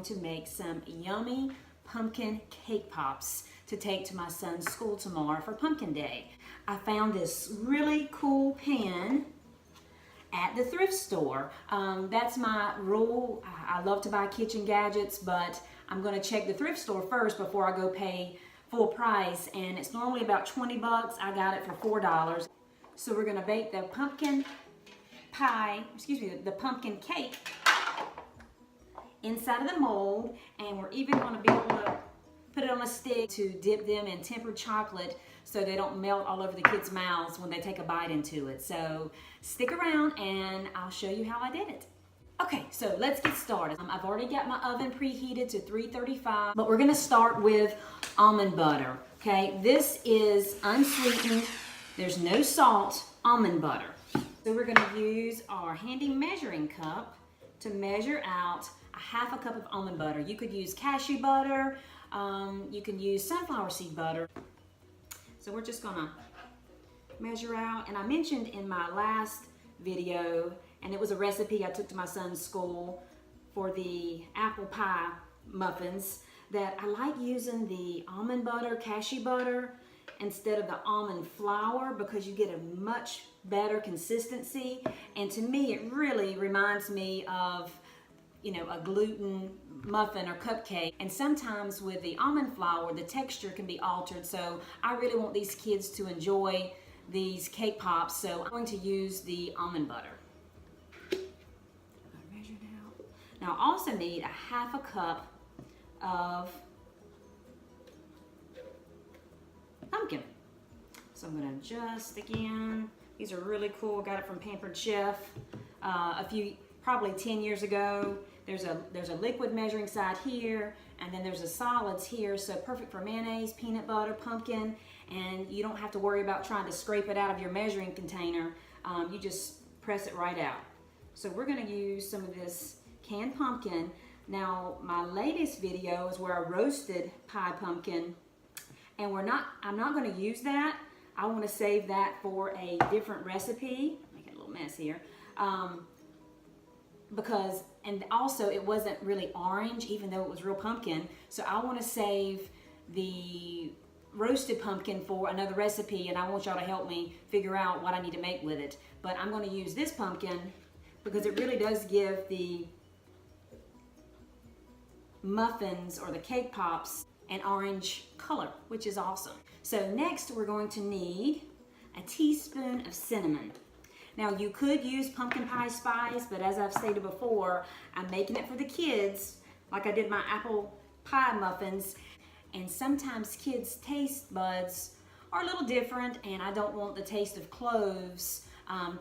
going to make some yummy pumpkin cake pops to take to my son's school tomorrow for Pumpkin Day. I found this really cool pan at the thrift store. That's my rule. I love to buy kitchen gadgets, but I'm going to check the thrift store first before I go pay full price, and it's normally about 20 bucks. I got it for $4. So we're going to bake the pumpkin the pumpkin cake inside of the mold, and we're even going to be able to put it on a stick to dip them in tempered chocolate so they don't melt all over the kids' mouths when they take a bite into it. So stick around and I'll show you how I did it. Okay, so let's get started. I've already got my oven preheated to 335, but we're gonna start with almond butter, okay? This is unsweetened, there's no salt, almond butter. So we're gonna use our handy measuring cup to measure out a half a cup of almond butter. You could use cashew butter, you can use sunflower seed butter. So we're just gonna measure out, and I mentioned in my last video, and it was a recipe I took to my son's school for the apple pie muffins, that I like using the almond butter, cashew butter, instead of the almond flour, because you get a much better consistency. And to me, it really reminds me of, you know, a gluten muffin or cupcake. And sometimes with the almond flour, the texture can be altered. So I really want these kids to enjoy these cake pops, so I'm going to use the almond butter. Measure it out. Now I also need a half a cup of pumpkin. So I'm going to adjust again. These are really cool. Got it from Pampered Chef probably 10 years ago. There's a liquid measuring side here, and then there's a solids here, so perfect for mayonnaise, peanut butter, pumpkin, and you don't have to worry about trying to scrape it out of your measuring container. You just press it right out. So we're going to use some of this canned pumpkin. Now my latest video is where I roasted pie pumpkin, and I'm not going to use that. I want to save that for a different recipe. Make it a little mess here. And also it wasn't really orange, even though it was real pumpkin. So I want to save the roasted pumpkin for another recipe, and I want y'all to help me figure out what I need to make with it. But I'm going to use this pumpkin because it really does give the muffins or the cake pops an orange color, which is awesome. So next we're going to need a teaspoon of cinnamon. Now you could use pumpkin pie spice, but as I've stated before, I'm making it for the kids like I did my apple pie muffins. And sometimes kids' taste buds are a little different, and I don't want the taste of cloves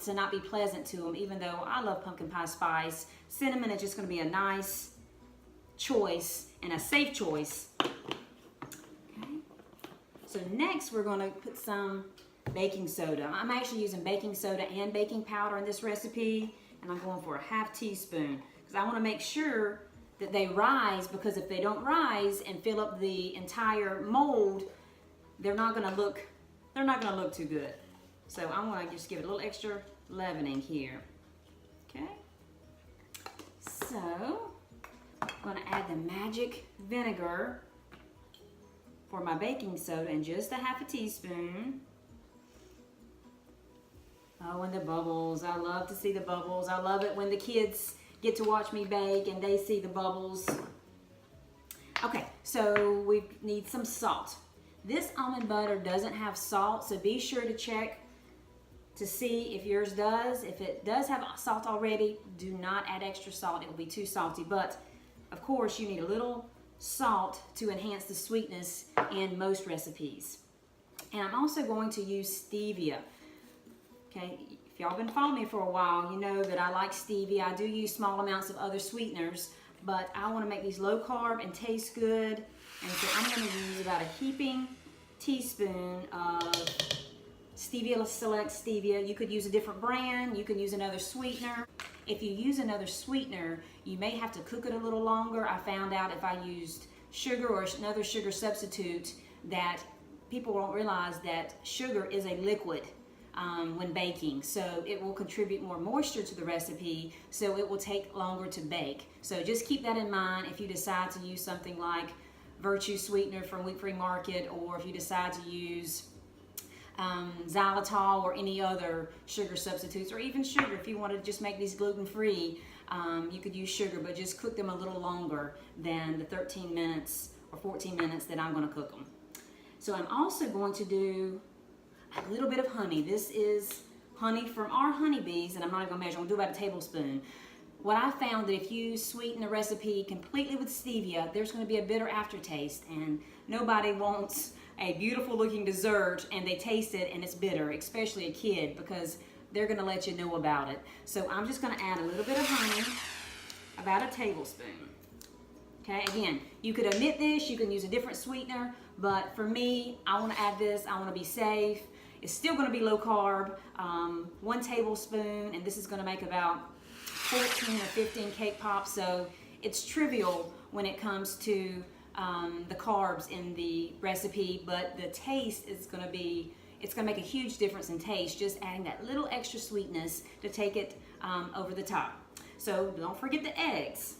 to not be pleasant to them, even though I love pumpkin pie spice. Cinnamon is just going to be a nice choice and a safe choice. Okay. So next we're going to put some baking soda. I'm actually using baking soda and baking powder in this recipe, and I'm going for a half teaspoon because I want to make sure that they rise, because if they don't rise and fill up the entire mold, they're not going to look too good. So I want to just give it a little extra leavening here. Okay. So I'm going to add the magic vinegar for my baking soda in just a half a teaspoon. Oh, and the bubbles. I love to see the bubbles. I love it when the kids get to watch me bake and they see the bubbles. Okay, so we need some salt. This almond butter doesn't have salt, so be sure to check to see if yours does. If it does have salt already, do not add extra salt. It will be too salty. But of course, you need a little salt to enhance the sweetness in most recipes. And I'm also going to use stevia. Okay, if y'all been following me for a while, you know that I like stevia. I do use small amounts of other sweeteners, but I want to make these low carb and taste good. And so I'm going to use about a heaping teaspoon of Stevia Select Stevia. You could use a different brand. You can use another sweetener. If you use another sweetener, you may have to cook it a little longer. I found out if I used sugar or another sugar substitute that people don't realize that sugar is a liquid. when baking. So it will contribute more moisture to the recipe, so it will take longer to bake. So just keep that in mind if you decide to use something like Virtue Sweetener from Wheat Free Market, or if you decide to use xylitol or any other sugar substitutes, or even sugar. If you want to just make these gluten-free, you could use sugar, but just cook them a little longer than the 13 minutes or 14 minutes that I'm going to cook them. So I'm also going to do a little bit of honey. This is honey from our honeybees, and I'm not going to measure. I'm going to do about a tablespoon. What I found that if you sweeten a recipe completely with stevia, there's going to be a bitter aftertaste, and nobody wants a beautiful looking dessert and they taste it and it's bitter, especially a kid, because they're going to let you know about it. So I'm just going to add a little bit of honey, about a tablespoon. Okay, again, you could omit this, you can use a different sweetener, but for me, I want to add this. I want to be safe. It's still going to be low carb, 1 tablespoon, and this is going to make about 14 or 15 cake pops, so it's trivial when it comes to the carbs in the recipe, but the taste is going to be, it's going to make a huge difference in taste, just adding that little extra sweetness to take it over the top. So don't forget the eggs.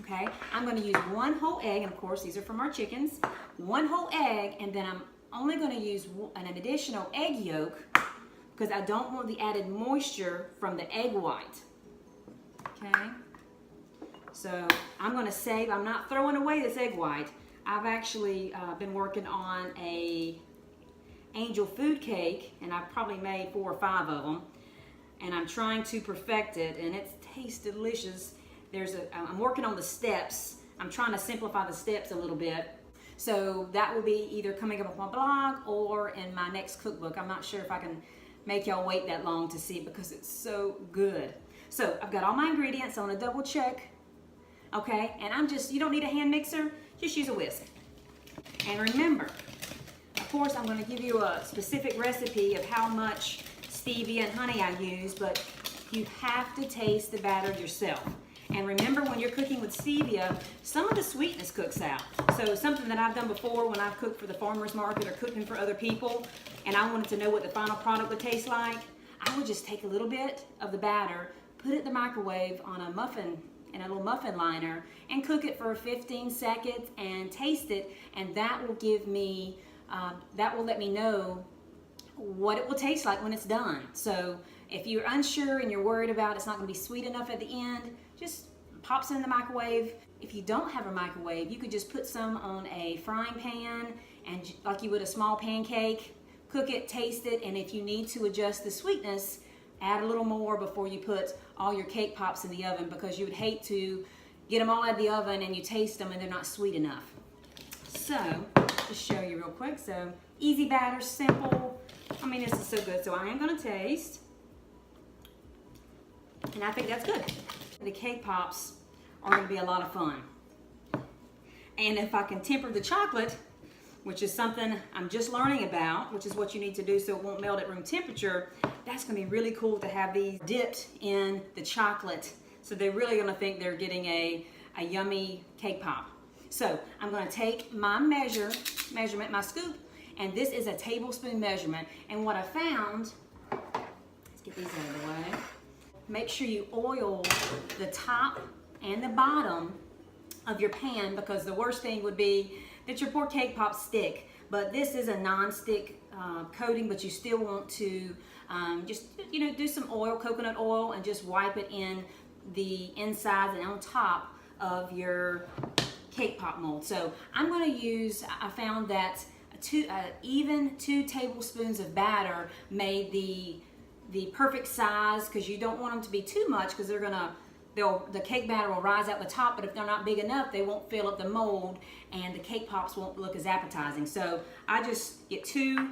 Okay, I'm going to use 1 whole egg, and of course these are from our chickens. 1 whole egg, and then I'm only going to use an additional egg yolk because I don't want the added moisture from the egg white. Okay, so I'm going to save, I'm not throwing away this egg white. I've actually been working on a angel food cake, and I've probably made 4 or 5 of them, and I'm trying to perfect it, and it tastes delicious. I'm working on the steps. I'm trying to simplify the steps a little bit. So that will be either coming up on my blog or in my next cookbook. I'm not sure if I can make y'all wait that long to see it because it's so good. So I've got all my ingredients. I want to double check. Okay, and you don't need a hand mixer, just use a whisk. And remember, of course, I'm going to give you a specific recipe of how much stevia and honey I use, but you have to taste the batter yourself. And remember, when you're cooking with stevia, some of the sweetness cooks out. So something that I've done before when I've cooked for the farmer's market or cooking for other people, and I wanted to know what the final product would taste like, I would just take a little bit of the batter, put it in the microwave on a muffin, in a little muffin liner, and cook it for 15 seconds and taste it, and that will give me, that will let me know what it will taste like when it's done. So if you're unsure and you're worried about it's not going to be sweet enough at the end, just pops it in the microwave. If you don't have a microwave, you could just put some on a frying pan, and like you would a small pancake, cook it, taste it, and if you need to adjust the sweetness, add a little more before you put all your cake pops in the oven, because you would hate to get them all out of the oven and you taste them and they're not sweet enough. So, just show you real quick. So, easy batter, simple. I mean, this is so good. So I am going to taste, and I think that's good. The cake pops are going to be a lot of fun. And if I can temper the chocolate, which is something I'm just learning about, which is what you need to do so it won't melt at room temperature, that's going to be really cool to have these dipped in the chocolate. So they're really going to think they're getting a yummy cake pop. So I'm going to take my measurement, my scoop, and this is a tablespoon measurement. And what I found, let's get these out of the way. Make sure you oil the top and the bottom of your pan, because the worst thing would be that your poor cake pops stick. But this is a non-stick coating, but you still want to just, do some oil, coconut oil, and just wipe it in the insides and on top of your cake pop mold. So I'm going to use, I found that even 2 tablespoons of batter made the perfect size, because you don't want them to be too much, because the cake batter will rise out the top, but if they're not big enough, they won't fill up the mold and the cake pops won't look as appetizing. So I just get two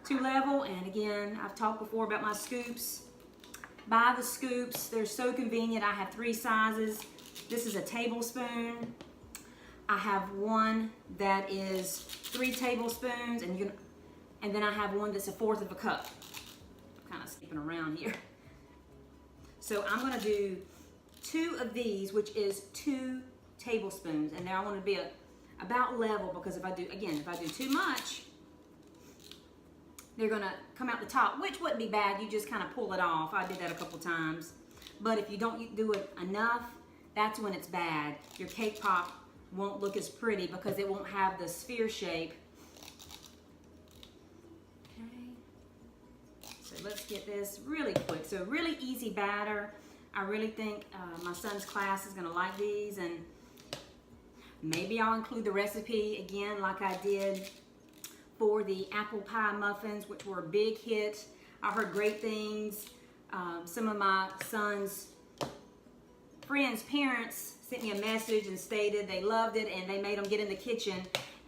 level, and again, I've talked before about my scoops. Buy the scoops, they're so convenient. I have 3 sizes. This is a tablespoon. I have one that is 3 tablespoons, and then I have one that's 1/4 of a cup. Kind of skipping around here. So I'm going to do 2 of these, which is 2 tablespoons, and now I want to be about level, because if I do too much, they're gonna come out the top, which wouldn't be bad. You just kind of pull it off. I did that a couple times. But if you don't do it enough, that's when it's bad. Your cake pop won't look as pretty because it won't have the sphere shape. Okay, so let's get this really quick. So really easy batter. I really think my son's class is gonna like these, and maybe I'll include the recipe again like I did for the apple pie muffins, which were a big hit. I heard great things. Some of my son's friends' parents sent me a message and stated they loved it, and they made them get in the kitchen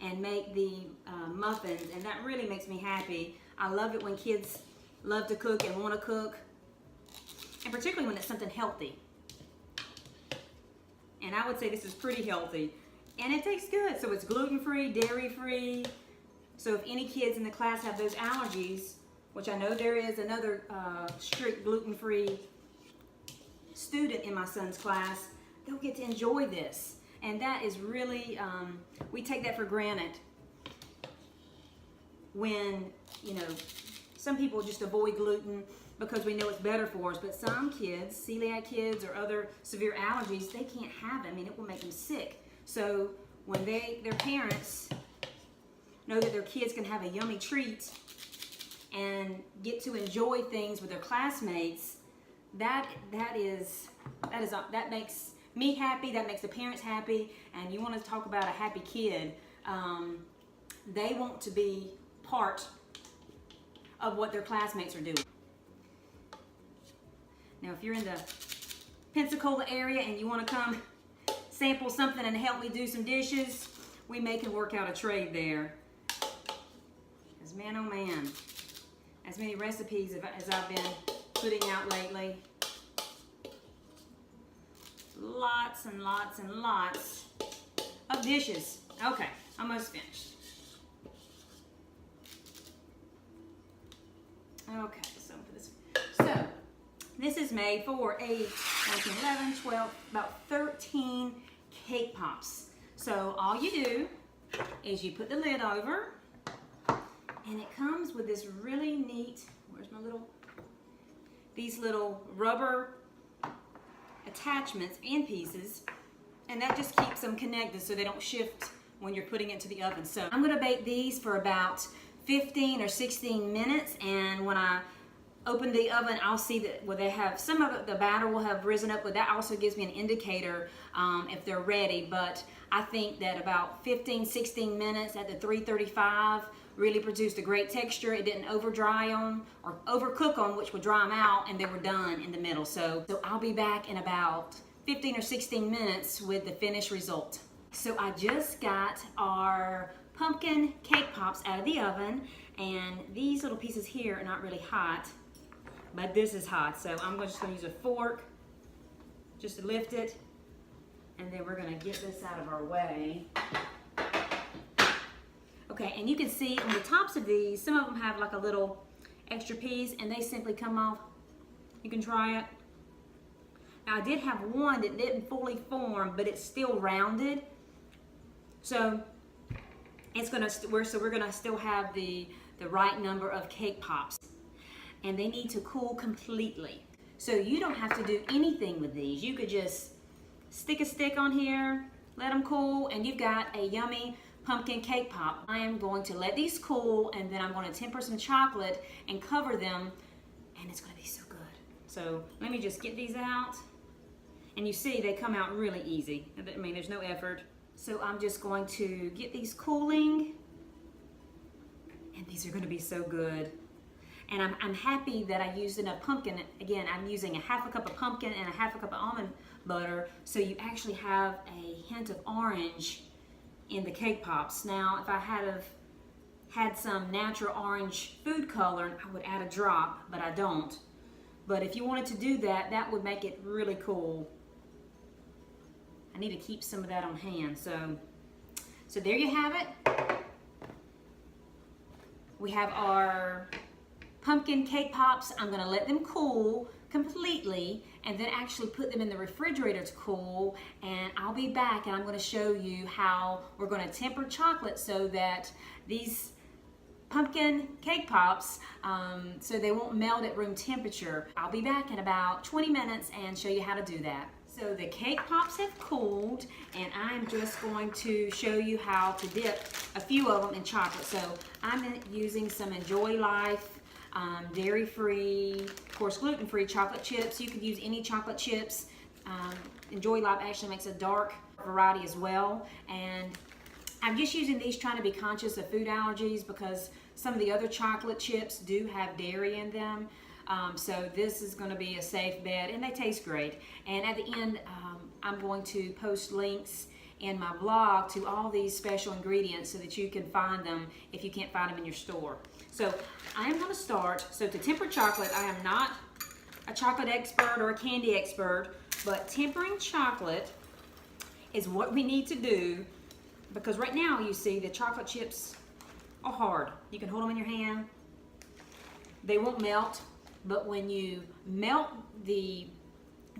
and make the muffins, and that really makes me happy. I love it when kids love to cook and want to cook, and particularly when it's something healthy. And I would say this is pretty healthy, and it tastes good. So it's gluten-free, dairy-free. So if any kids in the class have those allergies, which I know there is another strict gluten-free student in my son's class, they'll get to enjoy this. And that is really, we take that for granted when, you know, some people just avoid gluten because we know it's better for us, but some kids, celiac kids or other severe allergies, they can't have it. I mean, it will make them sick. So when their parents know that their kids can have a yummy treat and get to enjoy things with their classmates, that makes me happy, that makes the parents happy. And you want to talk about a happy kid, they want to be part of what their classmates are doing. Now if you're in the Pensacola area and you want to come sample something and help me do some dishes, we may can work out a trade there. Because man, oh man, as many recipes as I've been putting out lately, lots and lots and lots of dishes. Okay, almost finished. Okay, so for this, so this is made for 8, 9, 11, 12, about 13 cake pops. So all you do is you put the lid over, and it comes with this really neat, where's my little, these little rubber attachments and pieces, and that just keeps them connected so they don't shift when you're putting it into the oven. So I'm gonna bake these for about 15 or 16 minutes, and when I open the oven, I'll see that they have, some of it, the batter will have risen up, but that also gives me an indicator if they're ready. But I think that about 15, 16 minutes at the 335 really produced a great texture. It didn't over dry them or overcook them, which would dry them out, and they were done in the middle. So I'll be back in about 15 or 16 minutes with the finished result. So I just got our pumpkin cake pops out of the oven, and these little pieces here are not really hot, but this is hot. So I'm just gonna use a fork just to lift it, and then we're gonna get this out of our way. Okay, and you can see on the tops of these, some of them have like a little extra piece, and they simply come off. You can try it. Now I did have one that didn't fully form, but it's still rounded. So it's gonna, we're gonna still have the right number of cake pops, and they need to cool completely. So you don't have to do anything with these. You could just stick a stick on here, let them cool, and you've got a yummy pumpkin cake pop. I am going to let these cool, and then I'm going to temper some chocolate and cover them, and it's going to be so good. So let me just get these out, and you see they come out really easy. I mean, there's no effort. So I'm just going to get these cooling, and these are going to be so good. And I'm happy that I used enough pumpkin. Again, I'm using a half a cup of pumpkin and a half a cup of almond butter, so you actually have a hint of orange in the cake pops. Now, if I had some natural orange food color, I would add a drop, but I don't. But if you wanted to do that, that would make it really cool. I need to keep some of that on hand. So there you have it. We have our pumpkin cake pops. I'm gonna let them cool completely and then actually put them in the refrigerator to cool, and I'll be back and I'm gonna show you how we're gonna temper chocolate so that these pumpkin cake pops so they won't melt at room temperature. I'll be back in about 20 minutes and show you how to do that. So the cake pops have cooled, and I'm just going to show you how to dip a few of them in chocolate. So I'm using some Enjoy Life dairy-free, of course gluten-free chocolate chips. You could use any chocolate chips. Enjoy Life actually makes a dark variety as well, and I'm just using these trying to be conscious of food allergies because some of the other chocolate chips do have dairy in them. So this is going to be a safe bet, and they taste great. And at the end, I'm going to post links in my blog to all these special ingredients so that you can find them if you can't find them in your store. So I am going to start. So to temper chocolate, I am not a chocolate expert or a candy expert, but tempering chocolate is what we need to do, because right now you see the chocolate chips are hard. You can hold them in your hand. They won't melt. But when you melt the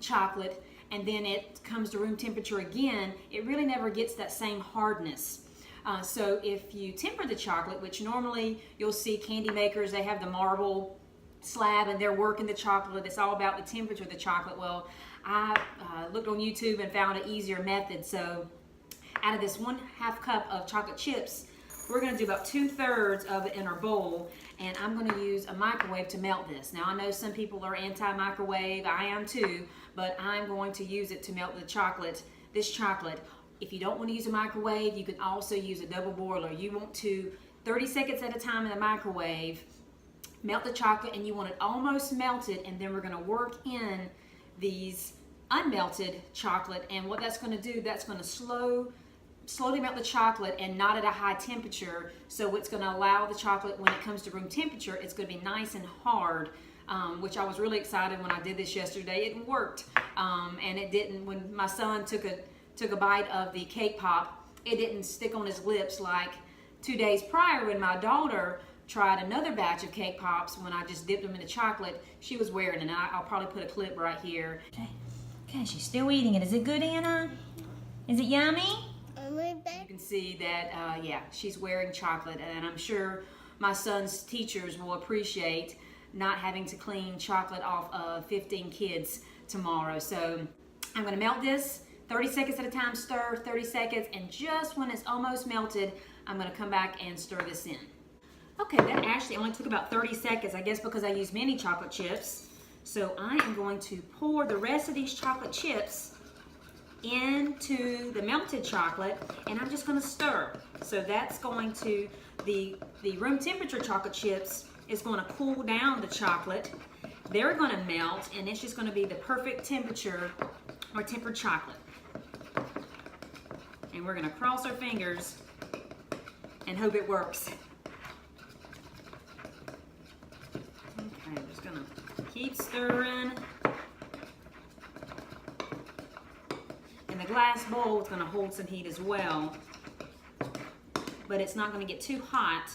chocolate and then it comes to room temperature again, it really never gets that same hardness. So if you temper the chocolate, which normally you'll see candy makers, they have the marble slab and they're working the chocolate. It's all about the temperature of the chocolate. Well, I looked on YouTube and found an easier method. So out of this 1/2 cup of chocolate chips, we're going to do about 2/3 of it in our bowl, and I'm going to use a microwave to melt this. Now I know some people are anti-microwave, I am too, but I'm going to use it to melt the chocolate, this chocolate. If you don't want to use a microwave, you can also use a double boiler. You want to 30 seconds at a time in the microwave, melt the chocolate, and you want it almost melted, and then we're going to work in these unmelted chocolate, and what that's going to do, that's going to slowly melt the chocolate and not at a high temperature. So it's going to allow the chocolate, when it comes to room temperature, it's going to be nice and hard, which I was really excited when I did this yesterday. It worked, and it didn't, when my son took a bite of the cake pop, it didn't stick on his lips like 2 days prior when my daughter tried another batch of cake pops. When I just dipped them in the chocolate, she was wearing it, and I'll probably put a clip right here. Okay, she's still eating it. Is it good, Anna? Is it yummy? You can see that, yeah, she's wearing chocolate, and I'm sure my son's teachers will appreciate not having to clean chocolate off of 15 kids tomorrow. So I'm going to melt this 30 seconds at a time, stir 30 seconds, and just when it's almost melted, I'm going to come back and stir this in. Okay, that actually only took about 30 seconds, I guess because I used many chocolate chips. So I am going to pour the rest of these chocolate chips into the melted chocolate, and I'm just going to stir. So that's going to, the room temperature chocolate chips is going to cool down the chocolate. They're going to melt, and it's just going to be the perfect temperature or tempered chocolate. And we're going to cross our fingers and hope it works. Okay, I'm just going to keep stirring. And the glass bowl is going to hold some heat as well, but it's not going to get too hot.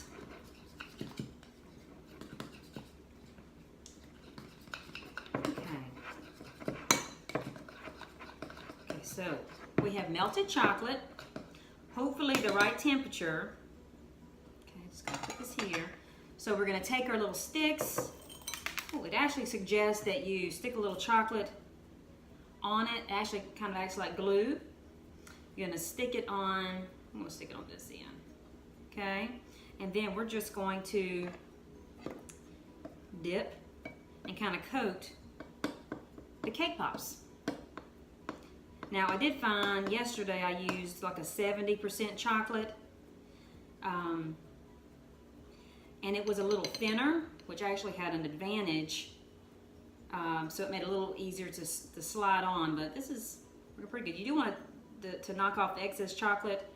Okay, so we have melted chocolate, hopefully the right temperature. Okay, just going to put this here. So we're going to take our little sticks. Oh, it actually suggests that you stick a little chocolate on it. Actually kind of acts like glue. You're going to stick it on, I'm going to stick it on this end. Okay, and then we're just going to dip and kind of coat the cake pops. Now I did find yesterday I used like a 70% chocolate, and it was a little thinner, which actually had an advantage. So it made it a little easier to slide on, but this is pretty good. You do want to knock off the excess chocolate,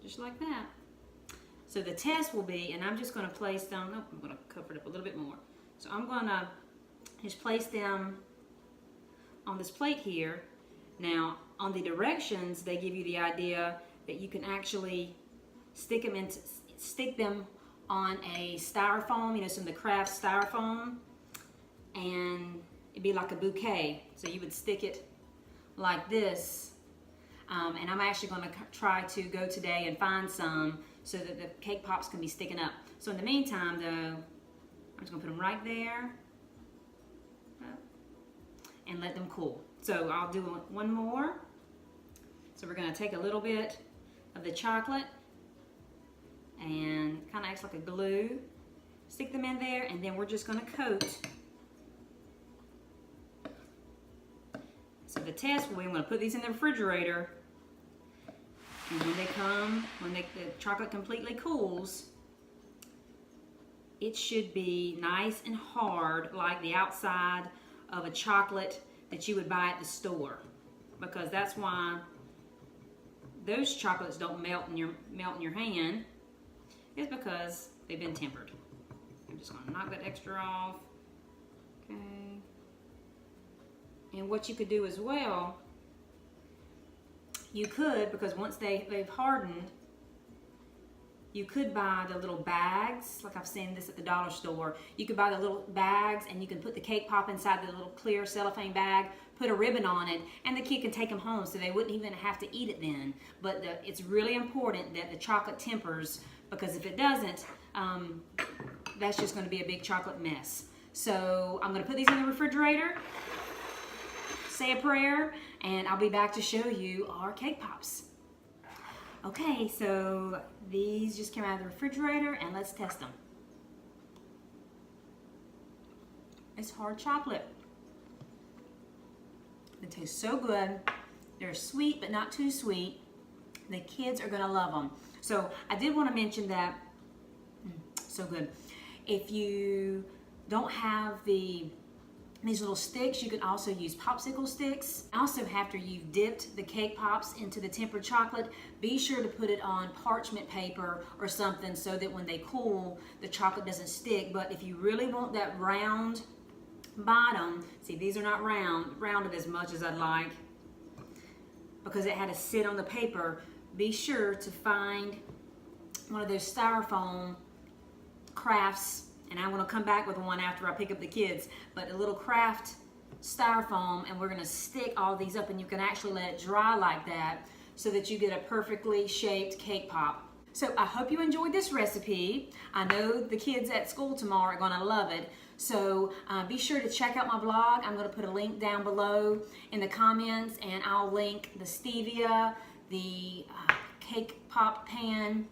just like that. So the test will be, and I'm just going to place them, oh, I'm going to cover it up a little bit more. So I'm going to just place them on this plate here. Now on the directions, they give you the idea that you can actually stick them on a styrofoam, you know, some of the craft styrofoam, and it'd be like a bouquet. So you would stick it like this. And I'm actually going to try to go today and find some so that the cake pops can be sticking up. So in the meantime, though, I'm just going to put them right there and let them cool. So I'll do one more. So we're going to take a little bit of the chocolate and kind of acts like a glue. Stick them in there, and then we're just going to coat. So the test will be, I'm going to put these in the refrigerator, and when the chocolate completely cools, it should be nice and hard like the outside of a chocolate that you would buy at the store, because that's why those chocolates don't melt in your hand, is because they've been tempered. I'm just going to knock that extra off. Okay. And what you could do as well, you could, because once they've hardened, you could buy the little bags, like I've seen this at the dollar store. You could buy the little bags, and you can put the cake pop inside the little clear cellophane bag, put a ribbon on it, and the kid can take them home, so they wouldn't even have to eat it then. But it's really important that the chocolate tempers, because if it doesn't, that's just going to be a big chocolate mess. So I'm going to put these in the refrigerator, say a prayer, and I'll be back to show you our cake pops. Okay, so these just came out of the refrigerator, and let's test them. It's hard chocolate. They taste so good. They're sweet, but not too sweet. The kids are gonna love them. So I did want to mention that, so good. If you don't have these little sticks, you can also use popsicle sticks. Also, after you've dipped the cake pops into the tempered chocolate, be sure to put it on parchment paper or something so that when they cool, the chocolate doesn't stick. But if you really want that round bottom, see, these are not rounded as much as I'd like, because it had to sit on the paper. Be sure to find one of those styrofoam crafts, and I'm going to come back with one after I pick up the kids, but a little craft styrofoam, and we're going to stick all these up, and you can actually let it dry like that so that you get a perfectly shaped cake pop. So I hope you enjoyed this recipe. I know the kids at school tomorrow are going to love it. So be sure to check out my blog. I'm going to put a link down below in the comments, and I'll link the stevia, the cake pop pan,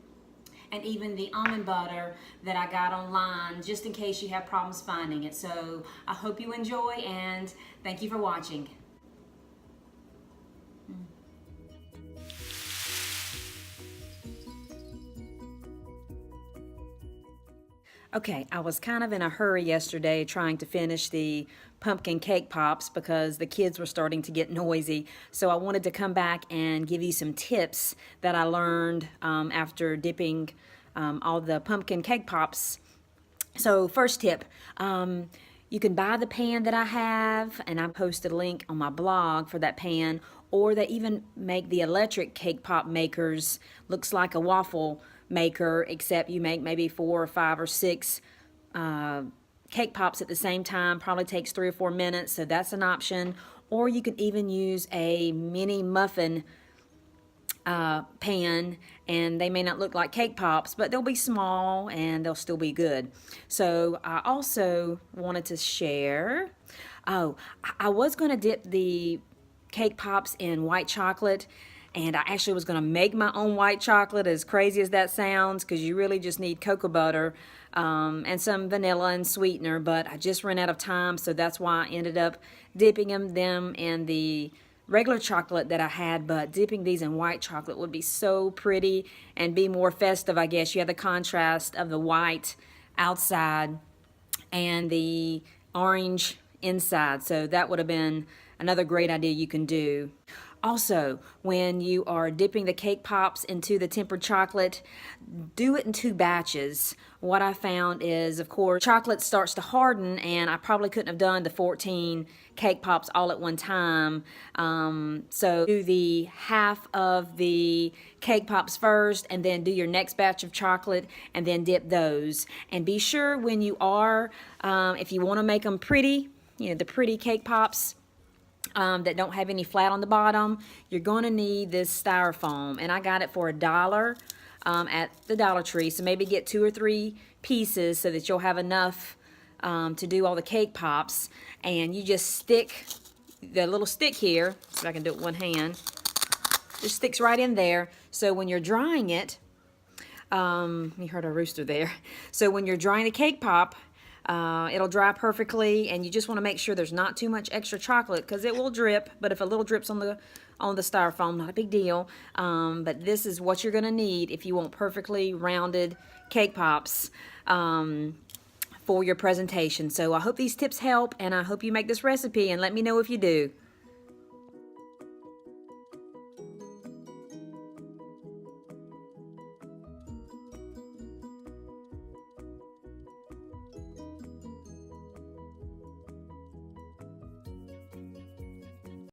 and even the almond butter that I got online, just in case you have problems finding it. So I hope you enjoy, and thank you for watching. Okay, I was kind of in a hurry yesterday trying to finish the pumpkin cake pops because the kids were starting to get noisy. So I wanted to come back and give you some tips that I learned after dipping all the pumpkin cake pops. So first tip, you can buy the pan that I have, and I posted a link on my blog for that pan, or they even make the electric cake pop makers. Looks like a waffle maker, except you make maybe 4 or 5 or 6 cake pops at the same time. Probably takes 3 or 4 minutes, so that's an option. Or you can even use a mini muffin pan, and they may not look like cake pops, but they'll be small and they'll still be good. So I also wanted to share, I was going to dip the cake pops in white chocolate, and I actually was going to make my own white chocolate, as crazy as that sounds, because you really just need cocoa butter and some vanilla and sweetener, but I just ran out of time, so that's why I ended up dipping them in the regular chocolate that I had. But dipping these in white chocolate would be so pretty and be more festive, I guess. You have the contrast of the white outside and the orange inside, so that would have been another great idea you can do. Also, when you are dipping the cake pops into the tempered chocolate, do it in 2 batches. What I found is, of course, chocolate starts to harden, and I probably couldn't have done the 14 cake pops all at one time. So do the half of the cake pops first, and then do your next batch of chocolate, and then dip those. And be sure when you are, if you want to make them pretty, you know, the pretty cake pops, that don't have any flat on the bottom, you're going to need this styrofoam. And I got it for $1 at the Dollar Tree. So maybe get 2 or 3 pieces so that you'll have enough to do all the cake pops. And you just stick the little stick here, so I can do it with one hand, just sticks right in there. So when you're drying it, you heard a rooster there. So when you're drying the cake pop, it'll dry perfectly, and you just want to make sure there's not too much extra chocolate because it will drip. But if a little drips on the styrofoam, not a big deal. But this is what you're going to need if you want perfectly rounded cake pops for your presentation. So I hope these tips help, and I hope you make this recipe and let me know if you do.